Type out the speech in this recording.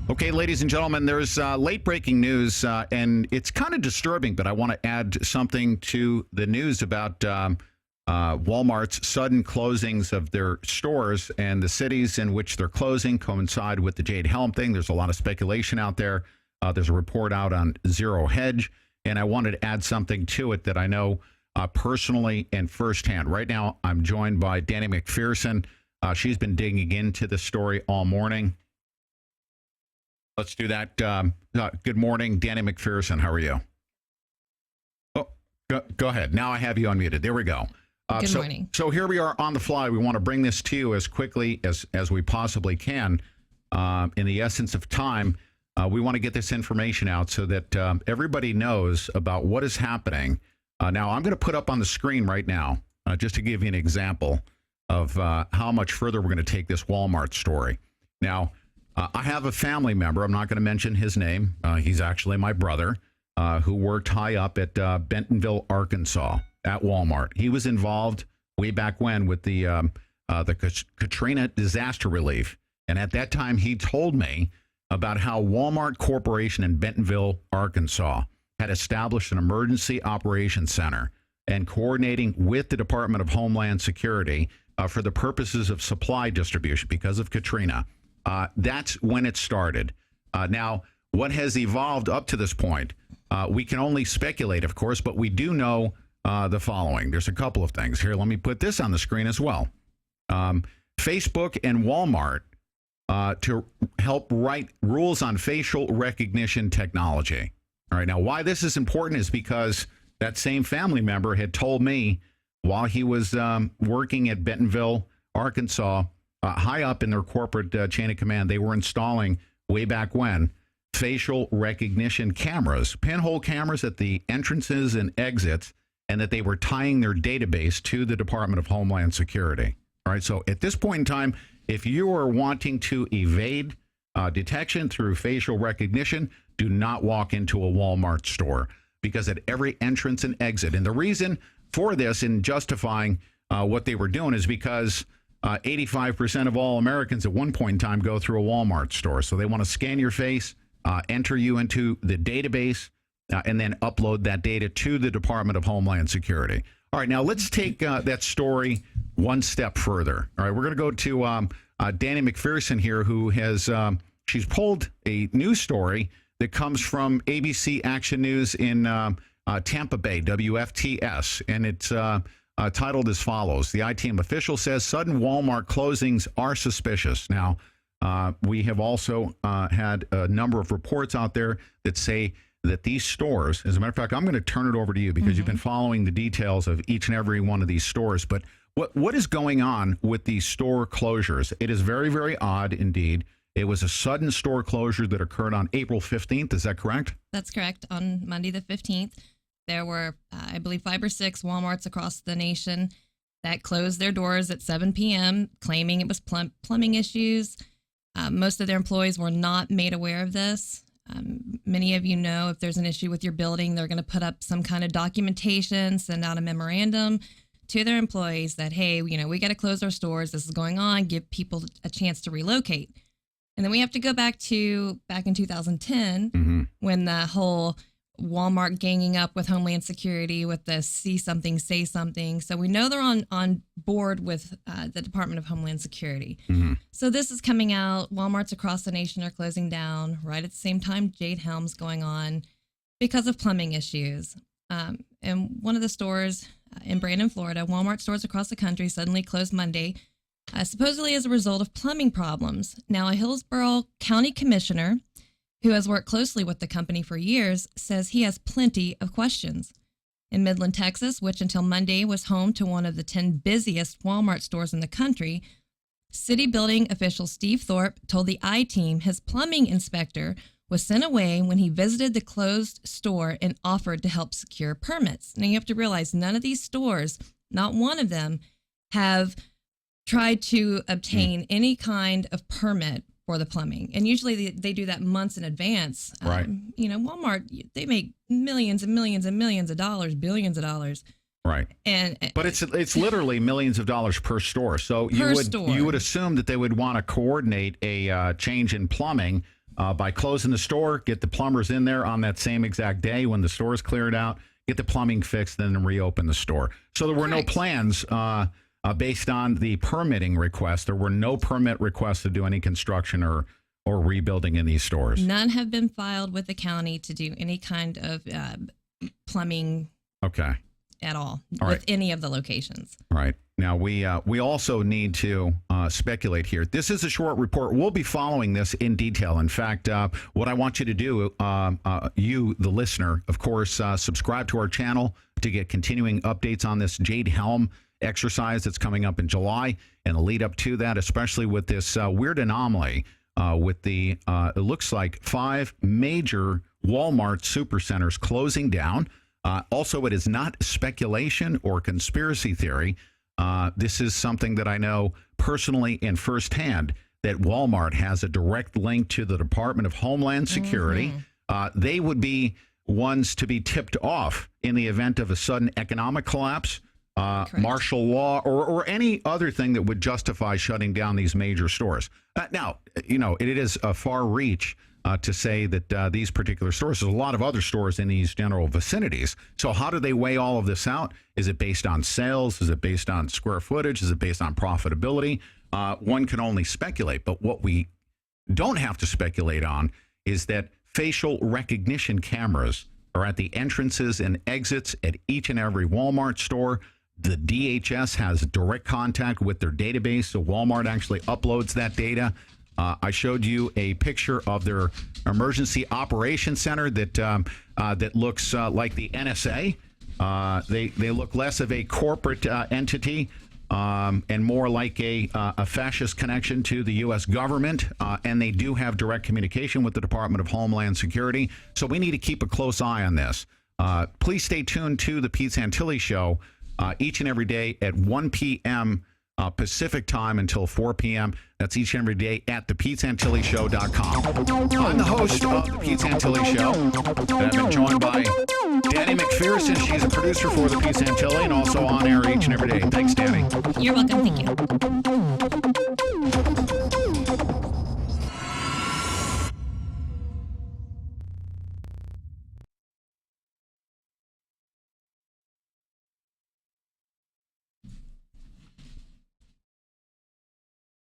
Okay, ladies and gentlemen, there's late breaking news, and it's kind of disturbing, but I want to add something to the news about Walmart's sudden closings of their stores, and the cities in which they're closing coincide with the Jade Helm thing. There's a lot of speculation out there. There's a report out on Zero Hedge, and I wanted to add something to it that I know personally and firsthand. Right now, I'm joined by Danny McPherson. She's been digging into the story all morning. Let's do that. Good morning, Danny McPherson. How are you? Oh, go ahead. Now I have you unmuted. There we go. Good morning. So here we are on the fly. We want to bring this to you as quickly as we possibly can. In the essence of time, we want to get this information out so that everybody knows about what is happening. Now, I'm going to put up on the screen right now, just to give you an example of how much further we're going to take this Walmart story. Now, I have a family member. I'm not going to mention his name. He's actually my brother, who worked high up at Bentonville, Arkansas, at Walmart. He was involved way back when with the Katrina disaster relief. And at that time, he told me about how Walmart Corporation in Bentonville, Arkansas, had established an emergency operations center and coordinating with the Department of Homeland Security for the purposes of supply distribution because of Katrina. That's when it started. Now, what has evolved up to this point, we can only speculate, of course, but we do know the following. There's a couple of things here. Let me put this on the screen as well. Facebook and Walmart to help write rules on facial recognition technology. All right. Now, why this is important is because that same family member had told me while he was working at Bentonville, Arkansas, high up in their corporate chain of command, they were installing way back when facial recognition cameras, pinhole cameras at the entrances and exits, and that they were tying their database to the Department of Homeland Security. All right. So at this point in time, if you are wanting to evade detection through facial recognition, do not walk into a Walmart store, because at every entrance and exit, and the reason for this in justifying what they were doing is because 85% of all Americans at one point in time go through a Walmart store. So they want to scan your face, enter you into the database, and then upload that data to the Department of Homeland Security. All right, now let's take that story one step further. All right, we're going to go to Danny McPherson here, who has she's pulled a news story that comes from ABC Action News in Tampa Bay, WFTS, and it's titled as follows. The I-Team official says sudden Walmart closings are suspicious. Now, we have also had a number of reports out there that say that these stores, as a matter of fact, I'm going to turn it over to you because you've been following the details of each and every one of these stores. But what is going on with these store closures? It is very, very odd indeed. It was a sudden store closure that occurred on April 15th. Is that correct? That's correct. On Monday the 15th, there were, I believe, 5 or 6 Walmarts across the nation that closed their doors at 7 p.m., claiming it was plumbing issues. Most of their employees were not made aware of this. Many of you know if there's an issue with your building, they're going to put up some kind of documentation, send out a memorandum to their employees that, hey, we got to close our stores. This is going on. Give people a chance to relocate. And then we have to go back in 2010 when the whole Walmart ganging up with Homeland Security with the see something, say something. So we know they're on board with the Department of Homeland Security. So this is coming out. Walmarts across the nation are closing down right at the same time Jade Helm's going on because of plumbing issues. And one of the stores in Brandon, Florida, Walmart stores across the country suddenly closed Monday, supposedly as a result of plumbing problems. Now, a Hillsborough County commissioner who has worked closely with the company for years says he has plenty of questions. In Midland, Texas, which until Monday was home to one of the 10 busiest Walmart stores in the country, city building official Steve Thorpe told the I-Team his plumbing inspector was sent away when he visited the closed store and offered to help secure permits. Now, you have to realize none of these stores, not one of them, have tried to obtain any kind of permit for the plumbing. And usually they do that months in advance. Right. Walmart, they make millions and millions and millions of dollars, billions of dollars. Right. But it's literally millions of dollars per store. So you would assume that they would want to coordinate a change in plumbing by closing the store, get the plumbers in there on that same exact day when the store is cleared out, get the plumbing fixed, then reopen the store. So there were no plans based on the permitting request. There were no permit requests to do any construction or rebuilding in these stores. None have been filed with the county to do any kind of plumbing. Okay. At all with right. Any of the locations. All right. Now, we also need to speculate here. This is a short report. We'll be following this in detail. In fact, what I want you to do, you, the listener, of course, subscribe to our channel to get continuing updates on this Jade Helm exercise that's coming up in July and the lead up to that, especially with this weird anomaly with the, it looks like 5 major Walmart supercenters closing down. Also, it is not speculation or conspiracy theory. This is something that I know personally and firsthand, that Walmart has a direct link to the Department of Homeland Security. They would be ones to be tipped off in the event of a sudden economic collapse, martial law, or any other thing that would justify shutting down these major stores. Now, it is a far reach to say that these particular stores, there's a lot of other stores in these general vicinities. So how do they weigh all of this out? Is it based on sales? Is it based on square footage? Is it based on profitability? One can only speculate. But what we don't have to speculate on is that facial recognition cameras are at the entrances and exits at each and every Walmart store. The DHS has direct contact with their database, so Walmart actually uploads that data. I showed you a picture of their emergency operations center that looks like the NSA. They look less of a corporate entity and more like a fascist connection to the U.S. government. And they do have direct communication with the Department of Homeland Security. So we need to keep a close eye on this. Please stay tuned to the Pete Santilli Show each and every day at 1 p.m. Pacific time until 4 p.m. That's each and every day at thePeteSantilliShow.com. I'm the host of The Pete Santilli Show. And I've been joined by Danny McPherson. She's a producer for The Pete Santilli and also on air each and every day. Thanks, Danny. You're welcome. Thank you.